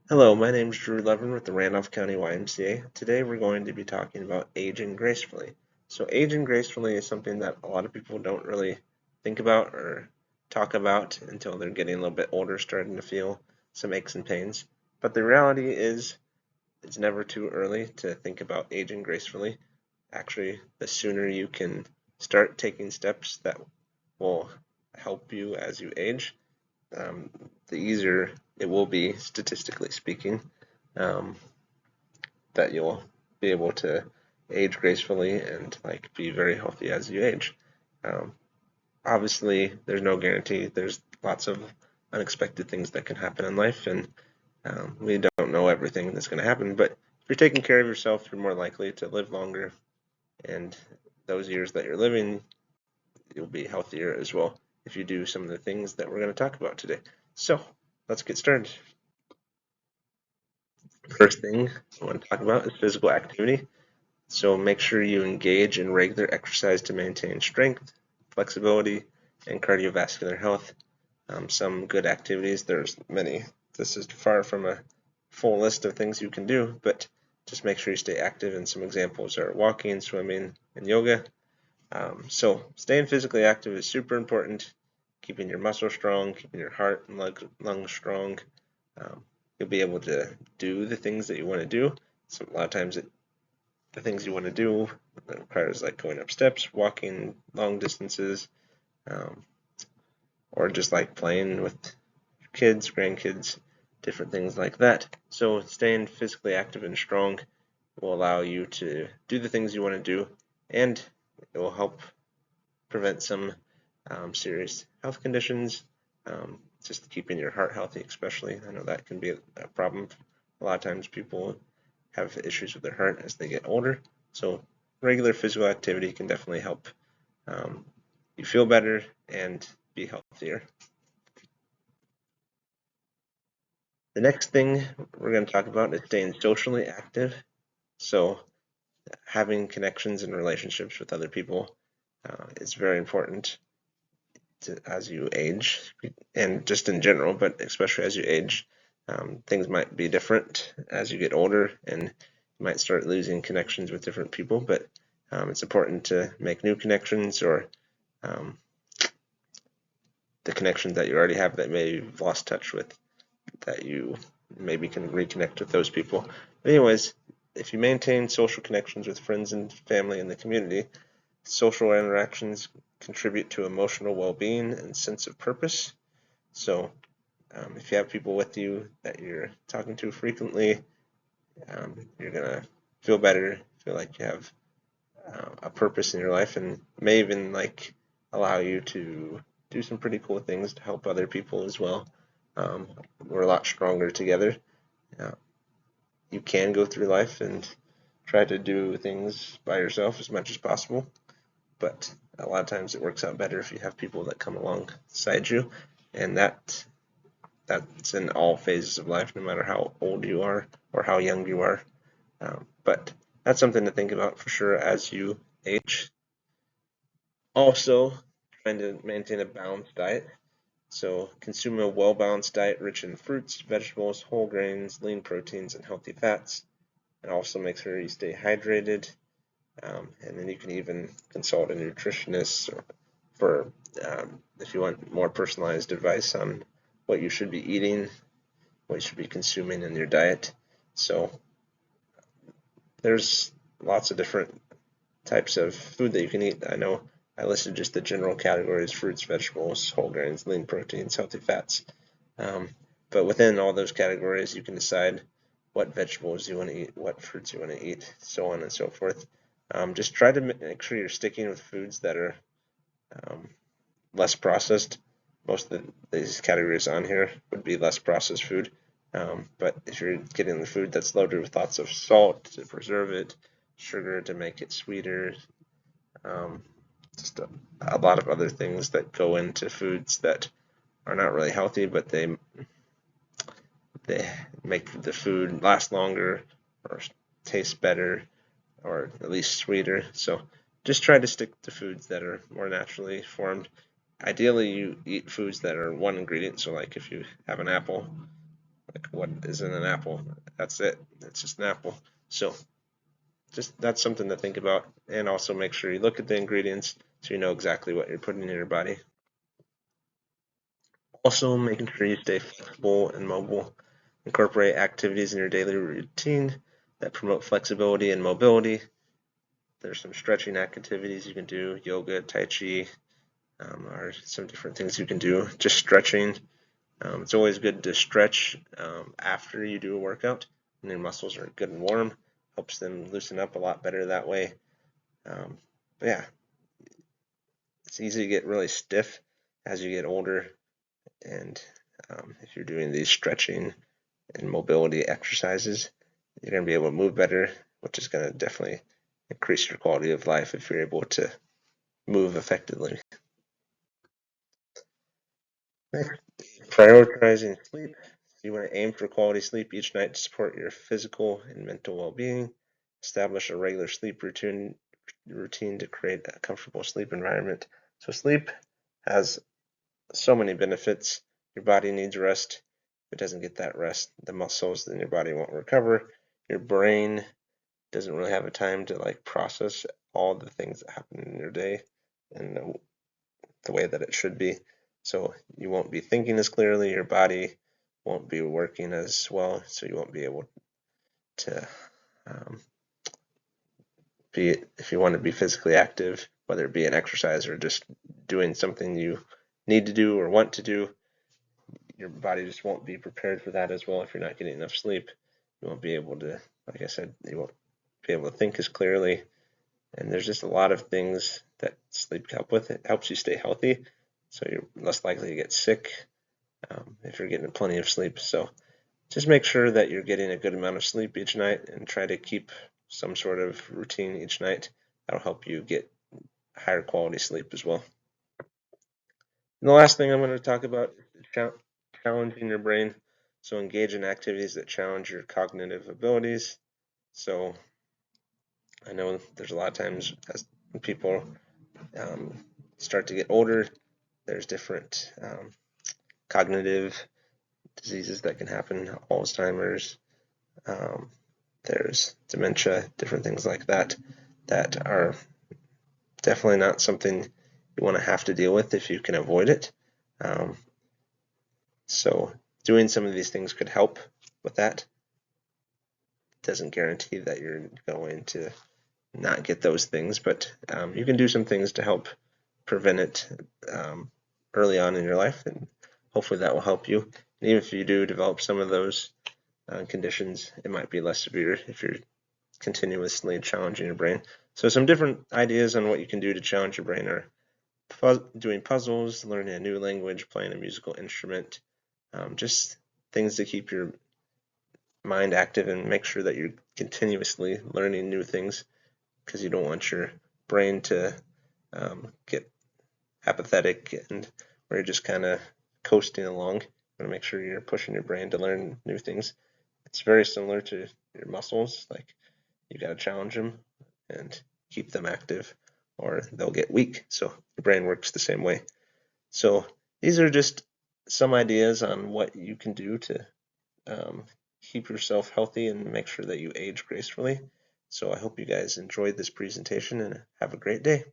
Hello, my name is Drew Levin with the Randolph County YMCA. Today we're going to be talking about aging gracefully. So aging gracefully is something that a lot of people don't really think about or talk about until they're getting a little bit older, starting to feel some aches and pains. But the reality is it's never too early to think about aging gracefully. Actually, the sooner you can start taking steps that will help you as you age, um, the easier it will be, statistically speaking, um, that you'll be able to age gracefully and like be very healthy as you age. Um, Obviously, there's no guarantee. There's lots of unexpected things that can happen in life, and we don't know everything that's going to happen. But if you're taking care of yourself, you're more likely to live longer, and those years that you're living, you'll be healthier as well if you do some of the things that we're going to talk about today. So let's get started. First thing I want to talk about is physical activity. So make sure you engage in regular exercise to maintain strength, flexibility, and cardiovascular health. Some good activities, there's many. This is far from a full list of things you can do, but just make sure you stay active. And some examples are walking, swimming, and yoga. So staying physically active is super important. Keeping your muscles strong, keeping your heart and lungs strong. Um, you'll be able to do the things that you want to do. So a lot of times the things you want to do requires like going up steps, walking long distances, um, or just like playing with kids, grandkids, different things like that. So staying physically active and strong will allow you to do the things you want to do, and it will help prevent some serious health conditions. Just keeping your heart healthy, especially. I know that can be a problem. A lot of times people have issues with their heart as they get older. So regular physical activity can definitely help um, you feel better and be healthier. The next thing we're going to talk about is staying socially active. So having connections and relationships with other people is very important as you age, and just in general, but especially as you age. Things might be different as you get older, and you might start losing connections with different people, but it's important to make new connections, or um, the connections that you already have that maybe you've lost touch with, that you maybe can reconnect with those people. But anyways, if you maintain social connections with friends and family in the community, social interactions contribute to emotional well-being and sense of purpose. So if you have people with you that you're talking to frequently, you're gonna feel better, feel like you have a purpose in your life, and may even like allow you to do some pretty cool things to help other people as well. Um, we're a lot stronger together. Uh, you can go through life and try to do things by yourself as much as possible, but a lot of times it works out better if you have people that come alongside you, and that's in all phases of life, no matter how old you are or how young you are. But that's something to think about for sure as you age. Also, trying to maintain a balanced diet. So consume a well-balanced diet rich in fruits, vegetables, whole grains, lean proteins, and healthy fats. And also make sure you stay hydrated. And then you can even consult a nutritionist for if you want more personalized advice on what you should be eating, what you should be consuming in your diet. So there's lots of different types of food that you can eat. I know I listed just the general categories: fruits, vegetables, whole grains, lean proteins, healthy fats. Um, but within all those categories, you can decide what vegetables you want to eat, what fruits you want to eat, so on and so forth. Just try to make sure you're sticking with foods that are um, less processed. Most of these categories on here would be less processed food. But if you're getting the food that's loaded with lots of salt to preserve it, sugar to make it sweeter, um, just a lot of other things that go into foods that are not really healthy, but they make the food last longer or taste better or at least sweeter. So just try to stick to foods that are more naturally formed. Ideally, you eat foods that are one ingredient. So like if you have an apple, Like, what is in an apple? That's it. It's just an apple. So just that's something to think about, and also make sure you look at the ingredients so you know exactly what you're putting in your body. Also, making sure you stay flexible and mobile. Incorporate activities in your daily routine that promote flexibility and mobility. There's some stretching activities you can do, yoga, tai chi, are some different things you can do. Just stretching. It's always good to stretch after you do a workout, and your muscles are good and warm. Helps them loosen up a lot better that way. But yeah, it's easy to get really stiff as you get older, and if you're doing these stretching and mobility exercises, you're going to be able to move better, which is going to definitely increase your quality of life if you're able to move effectively. Next, prioritizing sleep. You want to aim for quality sleep each night to support your physical and mental well-being. Establish a regular sleep routine to create a comfortable sleep environment. So sleep has so many benefits. Your body needs rest. If it doesn't get that rest, the muscles in your body won't recover. Your brain doesn't really have a time to like process all the things that happen in your day in the way that it should be. So you won't be thinking as clearly, your body won't be working as well, so you won't be able to um, be, if you want to be physically active, whether it be an exercise or just doing something you need to do or want to do, your body just won't be prepared for that as well if you're not getting enough sleep. You won't be able to, like I said, you won't be able to think as clearly. And there's just a lot of things that sleep can help with. It helps you stay healthy, so you're less likely to get sick if you're getting plenty of sleep. So just make sure that you're getting a good amount of sleep each night and try to keep some sort of routine each night. That'll help you get higher quality sleep as well. And the last thing I'm going to talk about is challenging your brain. So engage in activities that challenge your cognitive abilities. So I know there's a lot of times as people um, start to get older, there's different cognitive diseases that can happen, Alzheimer's, um, there's dementia, different things like that, that are definitely not something you want to have to deal with if you can avoid it. Um, so doing some of these things could help with that. Doesn't guarantee that you're going to not get those things, but you can do some things to help prevent it early on in your life, and hopefully that will help you. And even if you do develop some of those conditions, it might be less severe if you're continuously challenging your brain. So some different ideas on what you can do to challenge your brain are doing puzzles, learning a new language, playing a musical instrument, just things to keep your mind active and make sure that you're continuously learning new things, because you don't want your brain to get apathetic and where you're just kind of coasting along. You want to make sure you're pushing your brain to learn new things. It's very similar to your muscles. Like, you got to challenge them and keep them active, or they'll get weak. So your brain works the same way. So these are just some ideas on what you can do to um, keep yourself healthy and make sure that you age gracefully. So I hope you guys enjoyed this presentation and have a great day.